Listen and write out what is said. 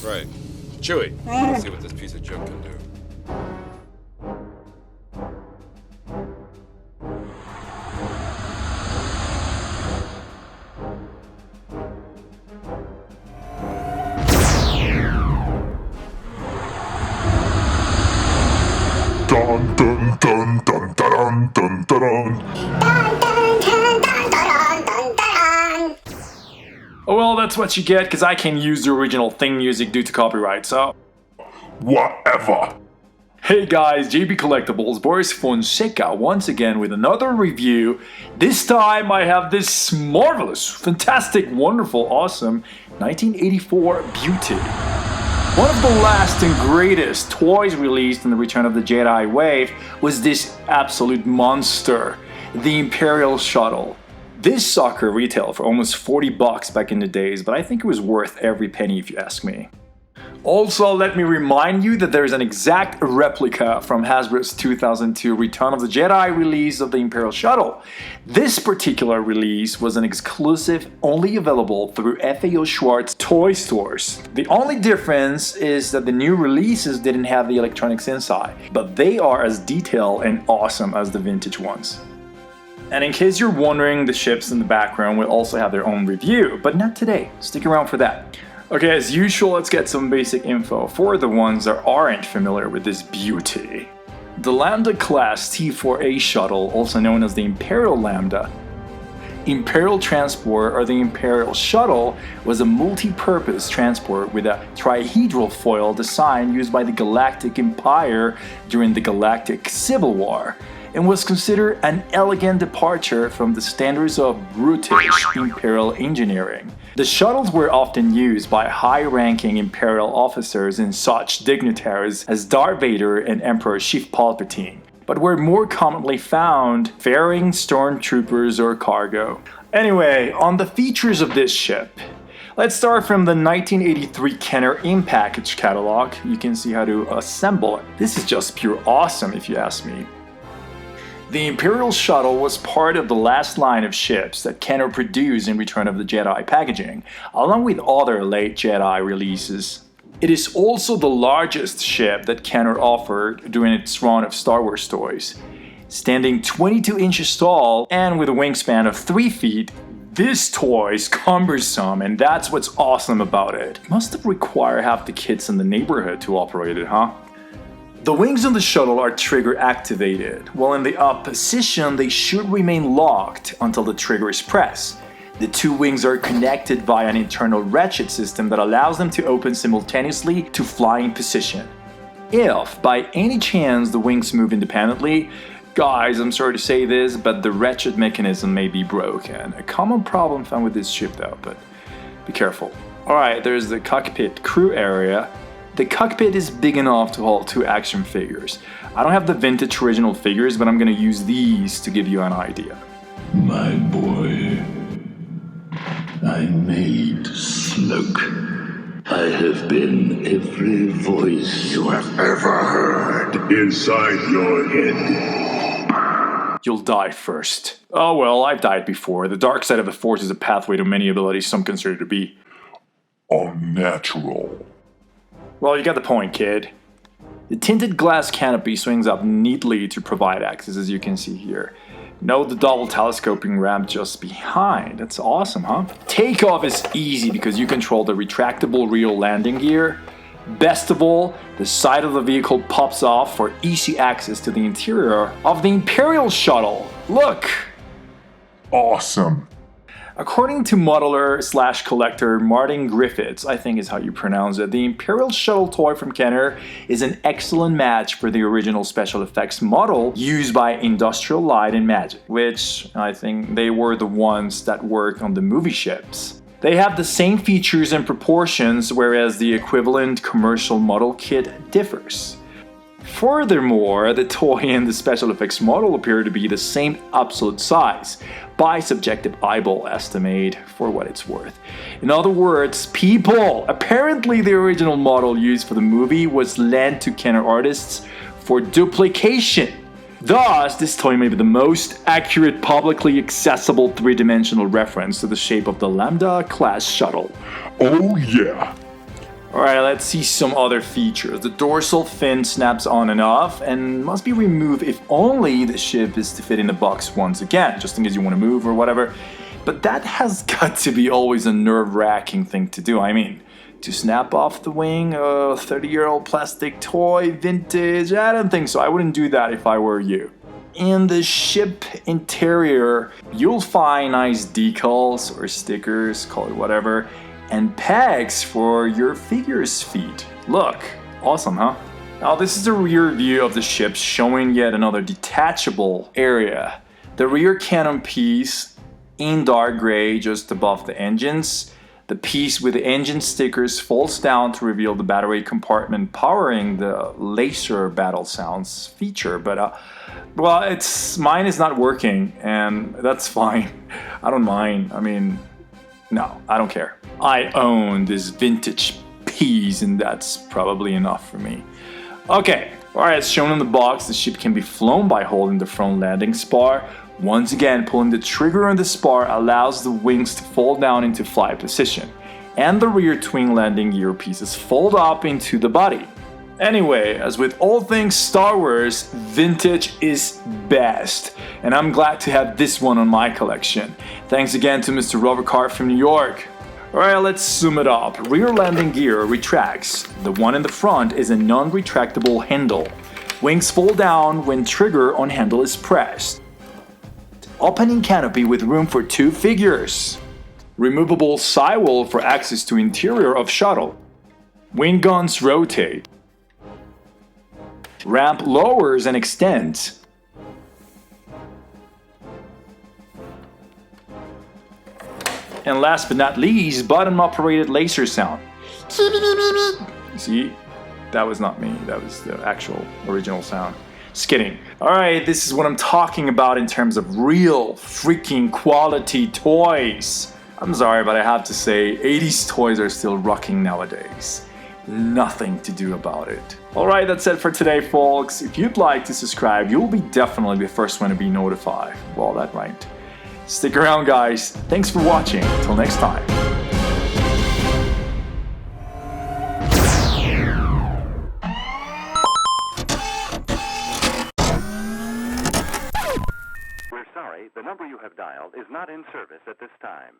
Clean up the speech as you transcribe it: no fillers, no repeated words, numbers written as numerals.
right. Chewie, let's see what this piece of junk can do. Dun dun dun dun dun dun dun dun. Oh well, that's what you get because I can't use the original theme music due to copyright, so... Whatever. Hey guys, JB Collectibles, Boris Fonseca once again with another review. This time I have this marvelous, fantastic, wonderful, awesome 1984 beauty. One of the last and greatest toys released in the Return of the Jedi wave was this absolute monster, the Imperial Shuttle. This sucker retailed for almost $40 back in the days, but I think it was worth every penny if you ask me. Also, let me remind you that there is an exact replica from Hasbro's 2002 Return of the Jedi release of the Imperial Shuttle. This particular release was an exclusive only available through FAO Schwarz toy stores. The only difference is that the new releases didn't have the electronics inside, but they are as detailed and awesome as the vintage ones. And in case you're wondering, the ships in the background will also have their own review, but not today. Stick around for that. Okay, as usual, let's get some basic info for the ones that aren't familiar with this beauty. The Lambda class T4A shuttle, also known as the Imperial Lambda, Imperial Transport or the Imperial Shuttle, was a multi-purpose transport with a trihedral foil design used by the Galactic Empire during the Galactic Civil War, and was considered an elegant departure from the standards of brutish Imperial engineering. The shuttles were often used by high-ranking Imperial officers and such dignitaries as Darth Vader and Emperor Sheev Palpatine, but were more commonly found ferrying stormtroopers or cargo. Anyway, on the features of this ship. Let's start from the 1983 Kenner in-package catalog. You can see how to assemble it. This is just pure awesome if you ask me. The Imperial Shuttle was part of the last line of ships that Kenner produced in Return of the Jedi packaging, along with other late Jedi releases. It is also the largest ship that Kenner offered during its run of Star Wars toys. Standing 22 inches tall and with a wingspan of 3 feet, this toy is cumbersome, and that's what's awesome about it. Must have required half the kids in the neighborhood to operate it, huh? The wings on the shuttle are trigger activated, while in the up position they should remain locked until the trigger is pressed. The two wings are connected by an internal ratchet system that allows them to open simultaneously to flying position. If, by any chance, the wings move independently, guys, I'm sorry to say this, but the ratchet mechanism may be broken. A common problem found with this ship though, but be careful. Alright, there's the Cockpit Crew area. The cockpit is big enough to hold 2 action figures. I don't have the vintage original figures, but I'm gonna use these to give you an idea. My boy, I made Snoke. I have been every voice you have ever heard inside your head. You'll die first. Oh well, I've died before. The dark side of the Force is a pathway to many abilities some consider to be Unnatural. well, you got the point, kid. The tinted glass canopy swings up neatly to provide access, as you can see here. Note the double telescoping ramp just behind. That's awesome, huh? Takeoff is easy because you control the retractable rear landing gear. Best of all, the side of the vehicle pops off for easy access to the interior of the Imperial Shuttle. Look! Awesome. According to modeler/collector Martin Griffiths, I think is how you pronounce it, the Imperial Shuttle toy from Kenner is an excellent match for the original special effects model used by Industrial Light and Magic, which I think they were the ones that worked on the movie ships. They have the same features and proportions, whereas the equivalent commercial model kit differs. Furthermore, the toy and the special effects model appear to be the same absolute size, by subjective eyeball estimate, for what it's worth. In other words, people, apparently the original model used for the movie was lent to Kenner artists for duplication. Thus, this toy may be the most accurate, publicly accessible 3-dimensional reference to the shape of the Lambda class shuttle. Oh yeah. Alright, let's see some other features. The dorsal fin snaps on and off and must be removed if only the ship is to fit in the box once again, just in case you want to move or whatever. But that has got to be always a nerve-wracking thing to do. I mean, to snap off the wing, a 30-year-old plastic toy, vintage, I don't think so. I wouldn't do that if I were you. In the ship interior, you'll find nice decals or stickers, call it whatever, and pegs for your figure's feet. Look, awesome, huh? Now this is the rear view of the ship, showing yet another detachable area. The rear cannon piece in dark gray just above the engines. The piece with the engine stickers folds down to reveal the battery compartment powering the laser battle sounds feature. But well, mine is not working, and that's fine. I don't mind. I mean, no, I don't care. I own this vintage piece, and that's probably enough for me. Okay, alright, as shown in the box, the ship can be flown by holding the front landing spar. Once again, pulling the trigger on the spar allows the wings to fold down into flight position, and the rear twin landing gear pieces fold up into the body. Anyway, as with all things Star Wars, vintage is best, and I'm glad to have this one on my collection. Thanks again to Mr. Robert Carr from New York. Alright, let's sum it up. Rear landing gear retracts. The one in the front is a non-retractable handle. Wings fold down when trigger on handle is pressed. Opening canopy with room for 2 figures. Removable sidewall for access to interior of shuttle. Wing guns rotate. Ramp lowers and extends. And last but not least, button operated laser sound. See, that was not me, that was the actual original sound. Just kidding. Alright, this is what I'm talking about in terms of real freaking quality toys. I'm sorry, but I have to say, 80s toys are still rocking nowadays. Nothing to do about it. Alright, that's it for today, folks. If you'd like to subscribe, you'll be definitely the first one to be notified. Well, that right. Stick around, guys. Thanks for watching. Until next time. We're sorry, the number you have dialed is not in service at this time.